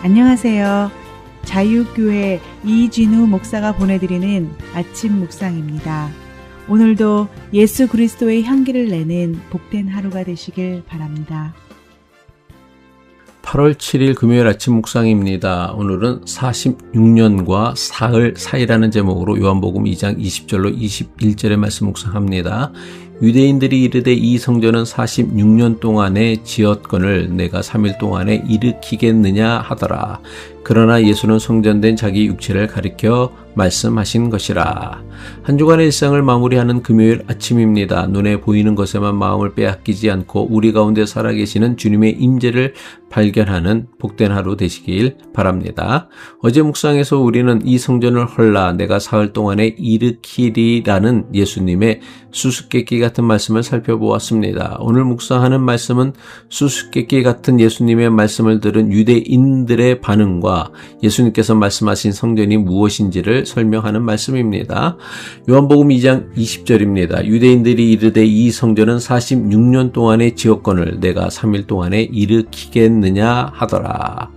안녕하세요. 자유교회 이진우 목사가 보내드리는 아침 묵상입니다. 오늘도 예수 그리스도의 향기를 내는 복된 하루가 되시길 바랍니다. 8월 7일 금요일 아침 묵상입니다. 오늘은 46년과 사흘 사이라는 제목으로 요한복음 2장 20절로 21절의 말씀 묵상합니다. 유대인들이 이르되 이 성전은 46년 동안에 지었건을 내가 3일 동안에 일으키겠느냐 하더라. 그러나 예수는 성전된 자기 육체를 가리켜 말씀하신 것이라. 한 주간의 일상을 마무리하는 금요일 아침입니다. 눈에 보이는 것에만 마음을 빼앗기지 않고 우리 가운데 살아계시는 주님의 임재를 발견하는 복된 하루 되시길 바랍니다. 어제 묵상에서 우리는 이 성전을 헐라 내가 사흘 동안에 일으키리라는 예수님의 수수께끼 같은 말씀을 살펴보았습니다. 오늘 묵상하는 말씀은 수수께끼 같은 예수님의 말씀을 들은 유대인들의 반응과 예수님께서 말씀하신 성전이 무엇인지를 설명하는 말씀입니다. 요한복음 2장 20절입니다. 유대인들이 이르되 이 성전은 46년 동안의 지었건을 내가 3일 동안에 일으키겠느냐 하더라.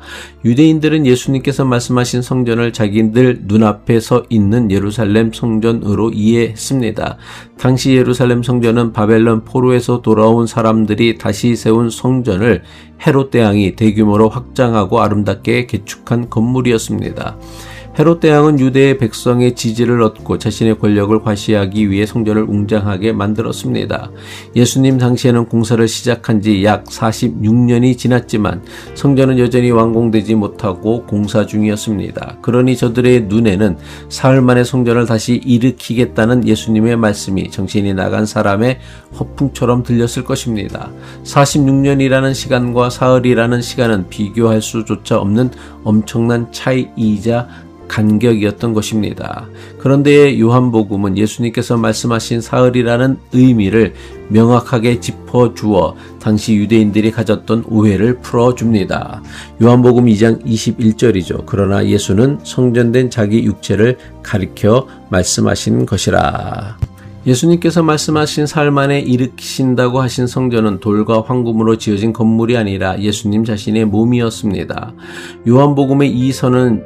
유대인들은 예수님께서 말씀하신 성전을 자기들 눈앞에 서 있는 예루살렘 성전으로 이해했습니다. 당시 예루살렘 성전은 바벨론 포로에서 돌아온 사람들이 다시 세운 성전을 헤롯 대왕이 대규모로 확장하고 아름답게 개축한 건물이었습니다. 헤롯 대왕은 유대의 백성의 지지를 얻고 자신의 권력을 과시하기 위해 성전을 웅장하게 만들었습니다. 예수님 당시에는 공사를 시작한 지 약 46년이 지났지만 성전은 여전히 완공되지 못하고 공사 중이었습니다. 그러니 저들의 눈에는 사흘 만에 성전을 다시 일으키겠다는 예수님의 말씀이 정신이 나간 사람의 허풍처럼 들렸을 것입니다. 46년이라는 시간과 사흘이라는 시간은 비교할 수조차 없는 엄청난 차이이자 간격이었던 것입니다. 그런데 요한복음은 예수님께서 말씀하신 사흘이라는 의미를 명확하게 짚어주어 당시 유대인들이 가졌던 오해를 풀어줍니다. 요한복음 2장 21절이죠. 그러나 예수는 성전된 자기 육체를 가리켜 말씀하신 것이라. 예수님께서 말씀하신 사흘 만에 일으키신다고 하신 성전은 돌과 황금으로 지어진 건물이 아니라 예수님 자신의 몸이었습니다. 요한복음의 이 선은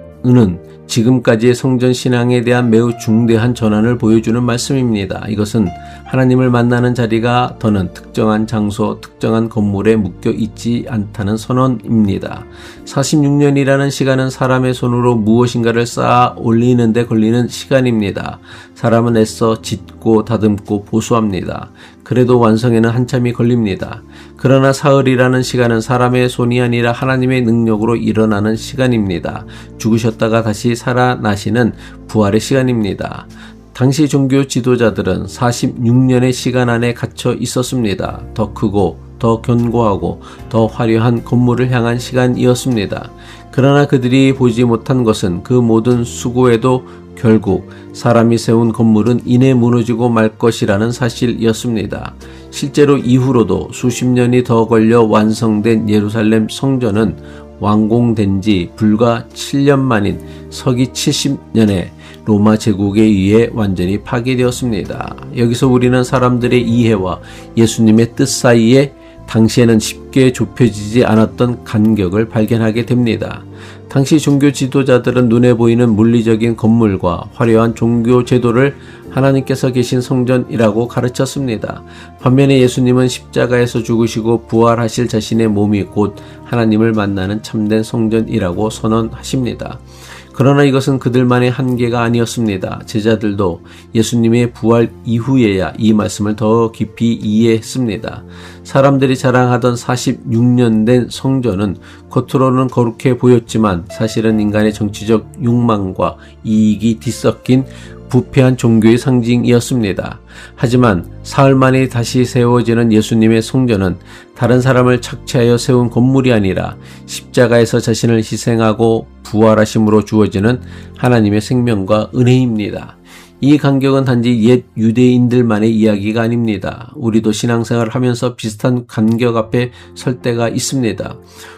지금까지의 성전 신앙에 대한 매우 중대한 전환을 보여주는 말씀입니다. 이것은 하나님을 만나는 자리가 더는 특정한 장소, 특정한 건물에 묶여 있지 않다는 선언입니다. 46년이라는 시간은 사람의 손으로 무엇인가를 쌓아 올리는 데 걸리는 시간입니다. 사람은 애써 짓고 다듬고 보수합니다. 그래도 완성에는 한참이 걸립니다. 그러나 사흘이라는 시간은 사람의 손이 아니라 하나님의 능력으로 일어나는 시간입니다. 죽으셨다가 다시 살아나시는 부활의 시간입니다. 당시 종교 지도자들은 46년의 시간 안에 갇혀 있었습니다. 더 크고 더 견고하고 더 화려한 건물을 향한 시간이었습니다. 그러나 그들이 보지 못한 것은 그 모든 수고에도 결국 사람이 세운 건물은 이내 무너지고 말 것이라는 사실이었습니다. 실제로 이후로도 수십 년이 더 걸려 완성된 예루살렘 성전은 완공된 지 불과 7년 만인 서기 70년에 로마 제국에 의해 완전히 파괴되었습니다. 여기서 우리는 사람들의 이해와 예수님의 뜻 사이에 당시에는 쉽게 좁혀지지 않았던 간격을 발견하게 됩니다. 당시 종교 지도자들은 눈에 보이는 물리적인 건물과 화려한 종교 제도를 하나님께서 계신 성전이라고 가르쳤습니다. 반면에 예수님은 십자가에서 죽으시고 부활하실 자신의 몸이 곧 하나님을 만나는 참된 성전이라고 선언하십니다. 그러나 이것은 그들만의 한계가 아니었습니다. 제자들도 예수님의 부활 이후에야 이 말씀을 더 깊이 이해했습니다. 사람들이 자랑하던 46년 된 성전은 겉으로는 거룩해 보였지만 사실은 인간의 정치적 욕망과 이익이 뒤섞인 부패한 종교의 상징이었습니다. 하지만 사흘 만에 다시 세워지는 예수님의 성전은 다른 사람을 착취하여 세운 건물이 아니라 십자가에서 자신을 희생하고 부활하심으로 주어지는 하나님의 생명과 은혜입니다. 이 간격은 단지 옛 유대인들만의 이야기가 아닙니다. 우리도 신앙생활을 하면서 비슷한 간격 앞에 설 때가 있습니다.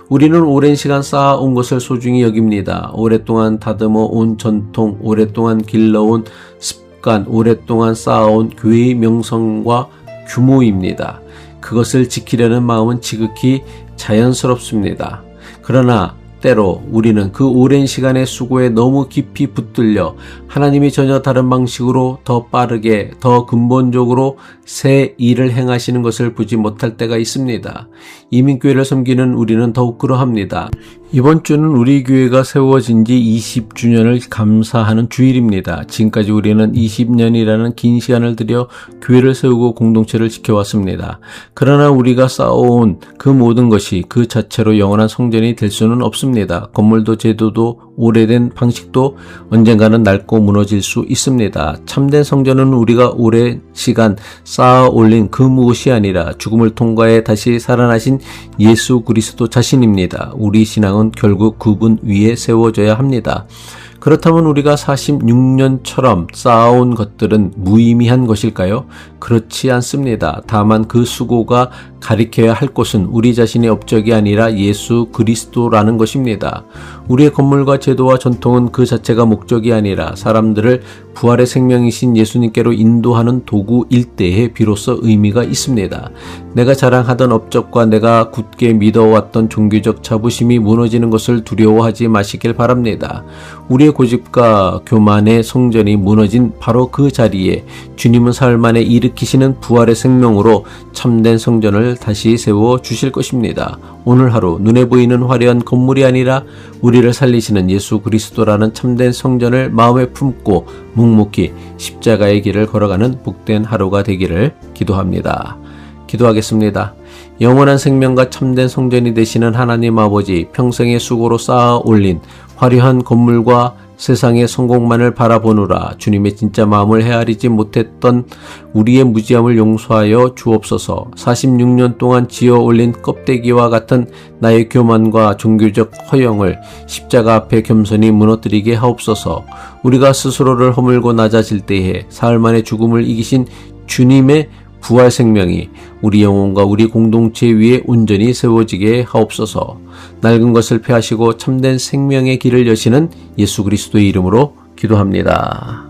우리는 오랜 시간 쌓아온 것을 소중히 여깁니다. 오랫동안 다듬어 온 전통, 오랫동안 길러온 습관, 오랫동안 쌓아온 교회의 명성과 규모입니다. 그것을 지키려는 마음은 지극히 자연스럽습니다. 그러나 때로 우리는 그 오랜 시간의 수고에 너무 깊이 붙들려 하나님이 전혀 다른 방식으로 더 빠르게, 더 근본적으로 새 일을 행하시는 것을 보지 못할 때가 있습니다. 이민교회를 섬기는 우리는 더욱 그러합니다. 이번 주는 우리 교회가 세워진 지 20주년을 감사하는 주일입니다. 지금까지 우리는 20년이라는 긴 시간을 들여 교회를 세우고 공동체를 지켜왔습니다. 그러나 우리가 쌓아온 그 모든 것이 그 자체로 영원한 성전이 될 수는 없습니다. 건물도 제도도 오래된 방식도 언젠가는 낡고 무너질 수 있습니다. 참된 성전은 우리가 오랜 시간 쌓아 올린 그 무엇이 아니라 죽음을 통과해 다시 살아나신 예수 그리스도 자신입니다. 우리 신앙은 결국 그분 위에 세워져야 합니다. 그렇다면 우리가 46년처럼 쌓아온 것들은 무의미한 것일까요? 그렇지 않습니다. 다만 그 수고가 가리켜야 할 것은 우리 자신의 업적이 아니라 예수 그리스도라는 것입니다. 우리의 건물과 제도와 전통은 그 자체가 목적이 아니라 사람들을 부활의 생명이신 예수님께로 인도하는 도구일 때에 비로소 의미가 있습니다. 내가 자랑하던 업적과 내가 굳게 믿어왔던 종교적 자부심이 무너지는 것을 두려워하지 마시길 바랍니다. 우리의 고집과 교만의 성전이 무너진 바로 그 자리에 주님은 사흘 만에 일으키시는 부활의 생명으로 참된 성전을 다시 세워 주실 것입니다. 오늘 하루 눈에 보이는 화려한 건물이 아니라 우리를 살리시는 예수 그리스도라는 참된 성전을 마음에 품고 묵묵히 십자가의 길을 걸어가는 복된 하루가 되기를 기도합니다. 기도하겠습니다. 영원한 생명과 참된 성전이 되시는 하나님 아버지, 평생의 수고로 쌓아 올린 화려한 건물과 세상의 성공만을 바라보느라 주님의 진짜 마음을 헤아리지 못했던 우리의 무지함을 용서하여 주옵소서. 46년 동안 지어 올린 껍데기와 같은 나의 교만과 종교적 허영을 십자가 앞에 겸손히 무너뜨리게 하옵소서. 우리가 스스로를 허물고 낮아질 때에 사흘 만에 죽음을 이기신 주님의 부활 생명이 우리 영혼과 우리 공동체 위에 온전히 세워지게 하옵소서. 낡은 것을 폐하시고 참된 생명의 길을 여시는 예수 그리스도의 이름으로 기도합니다.